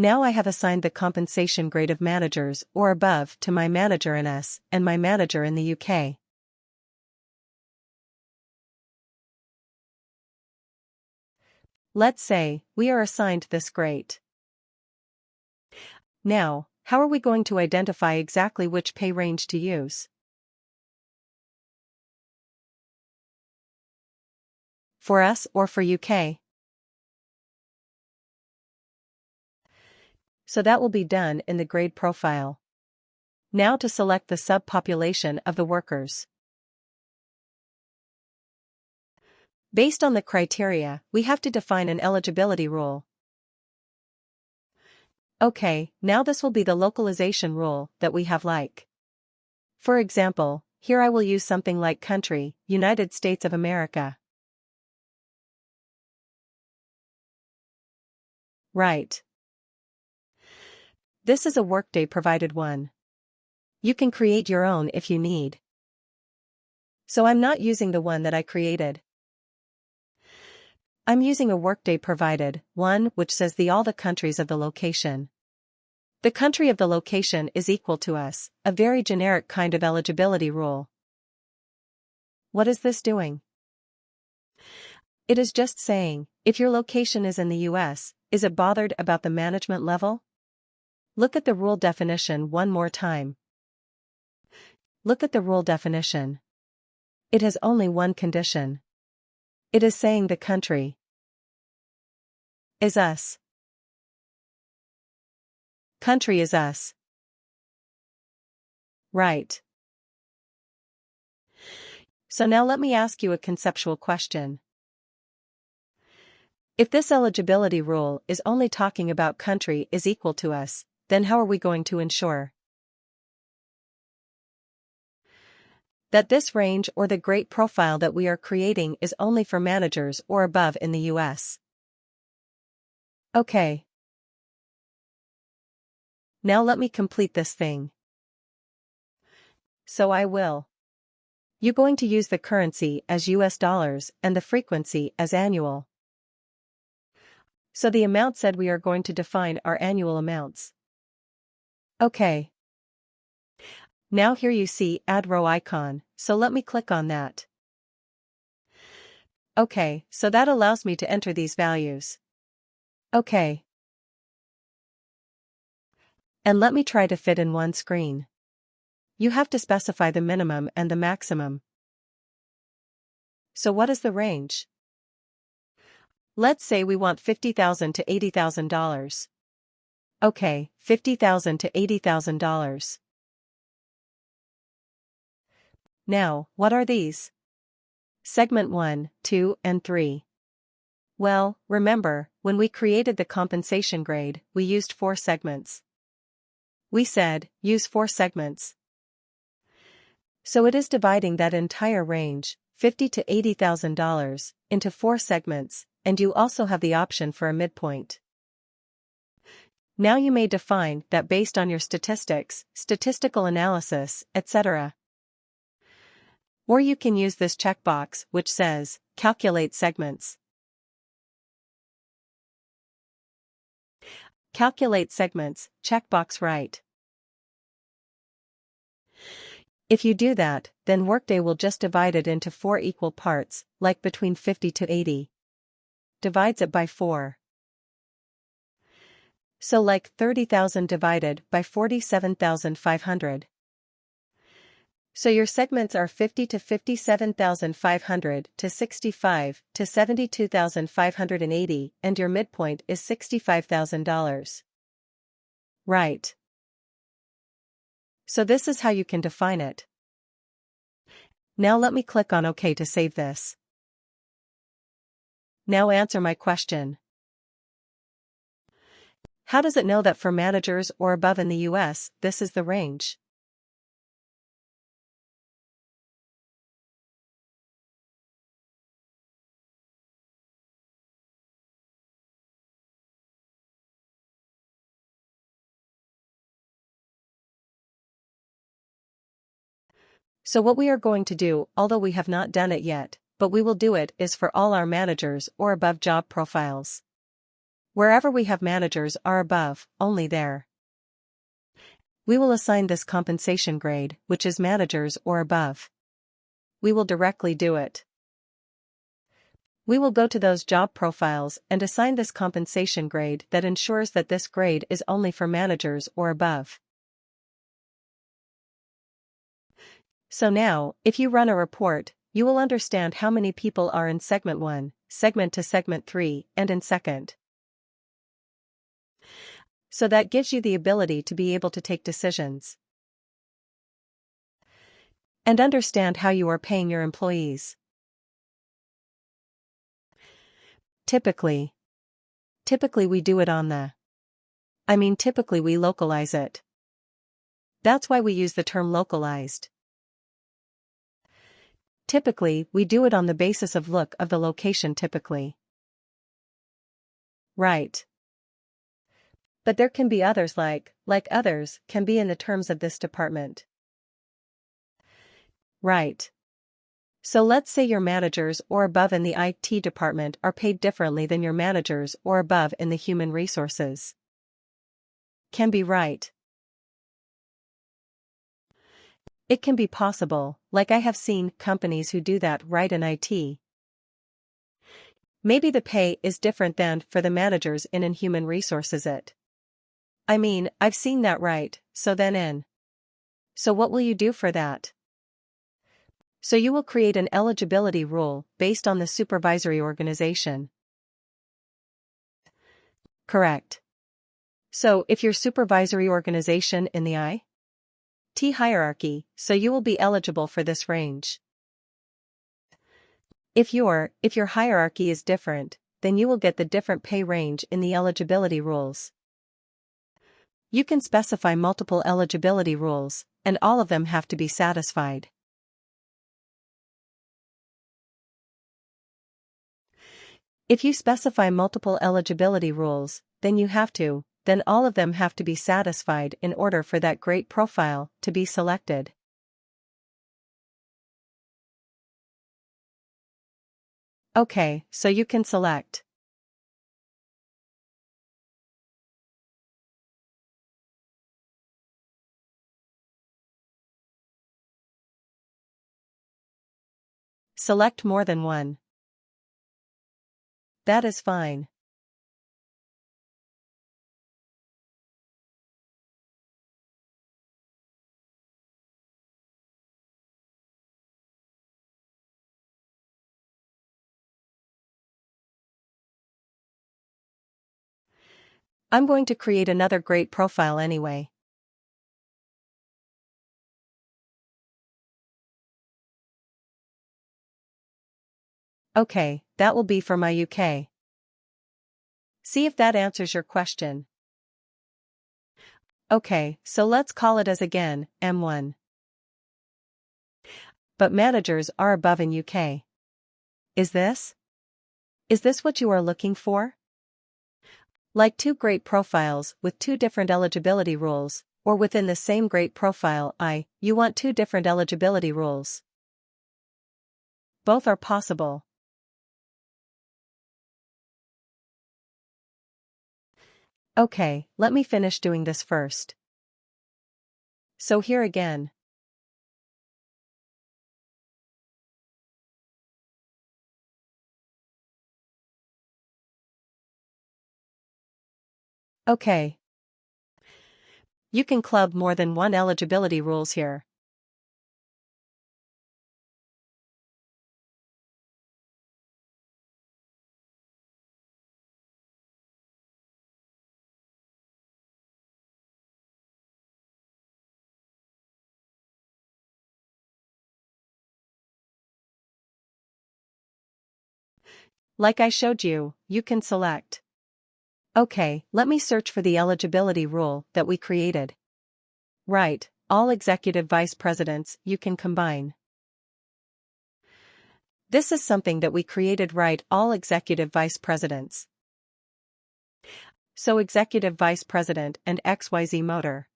Now I have assigned the compensation grade of managers or above to my manager in US and my manager in the UK. Let's say we are assigned this grade. Now, how are we going to identify exactly which pay range to use? For us or for UK? So that will be done in the grade profile. Now to select the subpopulation of the workers. Based on the criteria, we have to define an eligibility rule. Okay, now this will be the localization rule that we have like. For example, here I will use something like country, United States of America. Right. This is a Workday provided one. You can create your own if you need. So I'm not using the one that I created. I'm using a Workday provided one which says all the countries of the location. The country of the location is equal to us, a very generic kind of eligibility rule. What is this doing? It is just saying, if your location is in the US, is it bothered about the management level? Look at the rule definition one more time. Look at the rule definition. It has only one condition. It is saying the country is us. Country is us. Right. So now let me ask you a conceptual question. If this eligibility rule is only talking about country is equal to us, then how are we going to ensure that this range or the grade profile that we are creating is only for managers or above in the US? Okay. Now let me complete this thing. So I will. You're going to use the currency as US dollars and the frequency as annual. So the amount said we are going to define our annual amounts. Okay. Now here you see add row icon, so let me click on that. Okay, so that allows me to enter these values. Okay. And let me try to fit in one screen. You have to specify the minimum and the maximum. So what is the range? Let's say we want $50,000 to $80,000. Okay, $50,000 to $80,000. Now, what are these? Segment 1, 2, and 3. Well, remember, when we created the compensation grade, we used 4 segments. We said, use 4 segments. So it is dividing that entire range, $50,000 to $80,000, into 4 segments, and you also have the option for a midpoint. Now you may define that based on your statistics, statistical analysis, etc. Or you can use this checkbox which says, Calculate segments. Calculate segments, checkbox right. If you do that, then Workday will just divide it into 4 equal parts, like between 50 to 80. Divides it by 4. So like 30,000 divided by 47,500. So your segments are 50 to 57,500 to 65 to 72,580 and your midpoint is $65,000. Right. So this is how you can define it. Now let me click on OK to save this. Now answer my question. How does it know that for managers or above in the US, this is the range? So what we are going to do, although we have not done it yet, but we will do it, is for all our managers or above job profiles. Wherever we have managers are above, only there. We will assign this compensation grade, which is managers or above. We will directly do it. We will go to those job profiles and assign this compensation grade that ensures that this grade is only for managers or above. So now, if you run a report, you will understand how many people are in segment 1, segment 2, segment 3, and in second. So that gives you the ability to be able to take decisions and understand how you are paying your employees. Typically we do it on typically we localize it. That's why we use the term localized. Typically, we do it on the basis of look of the location typically. Right. But there can be others like others can be in the terms of this department. Right. So let's say your managers or above in the IT department are paid differently than your managers or above in the human resources. Can be right. It can be possible, like I have seen companies who do that right in IT. Maybe the pay is different than for the managers in human resources I've seen that right, so what will you do for that? So you will create an eligibility rule based on the supervisory organization. Correct. So if your supervisory organization in the IT hierarchy, so you will be eligible for this range. If your hierarchy is different, then you will get the different pay range in the eligibility rules. You can specify multiple eligibility rules, and all of them have to be satisfied. If you specify multiple eligibility rules, then all of them have to be satisfied in order for that great profile to be selected. Okay, so you can select. Select more than one. That is fine. I'm going to create another great profile anyway. Okay, that will be for my UK. See if that answers your question. Okay, so let's call it as again, M1. But managers are above in UK. Is this what you are looking for? Like two great profiles with two different eligibility rules, or within the same great profile you want two different eligibility rules. Both are possible. Okay, let me finish doing this first. So here again. Okay. You can club more than one eligibility rules here. Like I showed you, you can select. Okay, let me search for the eligibility rule that we created. Right, all executive vice presidents you can combine. This is something that we created, right, all executive vice presidents. So executive vice president and XYZ Motor.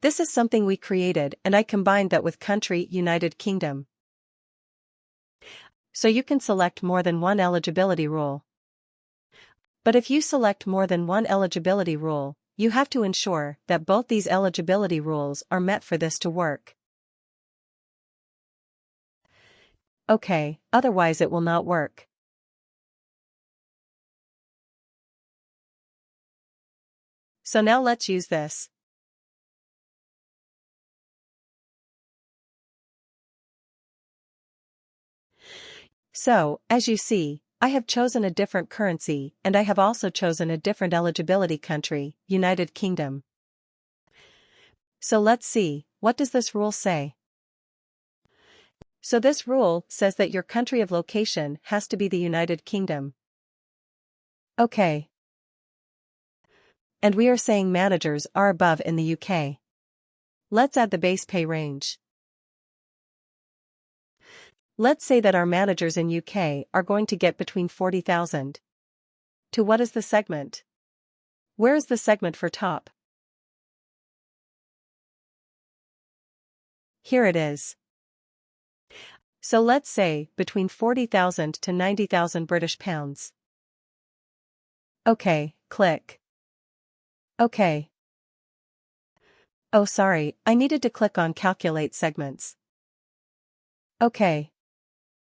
This is something we created and I combined that with country United Kingdom. So you can select more than one eligibility rule. But if you select more than one eligibility rule, you have to ensure that both these eligibility rules are met for this to work. Okay, otherwise it will not work. So now let's use this. So, as you see, I have chosen a different currency and I have also chosen a different eligibility country, United Kingdom. So let's see, what does this rule say? So this rule says that your country of location has to be the United Kingdom. Okay. And we are saying managers are above in the UK. Let's add the base pay range. Let's say that our managers in UK are going to get between 40,000. To what is the segment? Where is the segment for top? Here it is. So let's say between 40,000 to 90,000 British pounds. Okay, click. Okay. Oh sorry, I needed to click on Calculate Segments. Okay.